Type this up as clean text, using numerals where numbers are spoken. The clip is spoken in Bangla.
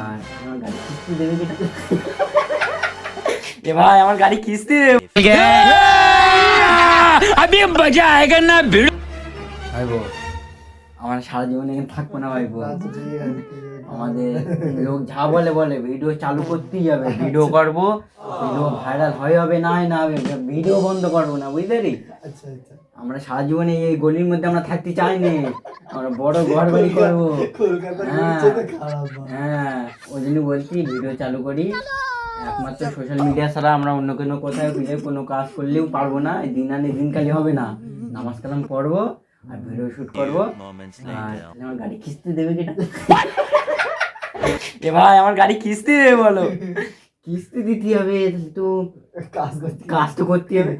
আর আমার গাড়ি কিস্তি দেবে কিনা? এ ভাই আমার গাড়ি কিস্তি দেবে। अभी मजा आएगा ना भिड़। ভাইবো আমার সারা জীবন এখানে থাকবো না ভাইবো। আমাদের লোক যা বলে বলে ভিডিও চালু করতেই যাবে, ভিডিও করবো, ভিডিও ভাইরাল হবে না হবে, ভিডিও বন্ধ করবো না, বুঝতে পারি। আমরা সারা জীবনে এই গলির মধ্যে আমরা থাকতে চাই না, আমরা বড় ঘর বাড়ি করবো। হ্যাঁ ওই জন্য বলছি ভিডিও চালু করি। একমাত্র সোশ্যাল মিডিয়া ছাড়া আমরা অন্য কোনো কোথাও ফিরে কোনো কাজ করলেও পারবো না। দিন আনে দিন খালি হবে না, নামাজ কালাম পড়বো আর ভিডিও শুট করবো। আর আমার গাড়ি কিস্তি দেবে কিনা? এ ভাই আমার গাড়ি কিস্তি দেবে বলো। কিস্তি দিতে হবে তো, কাজ তো করতে হবে।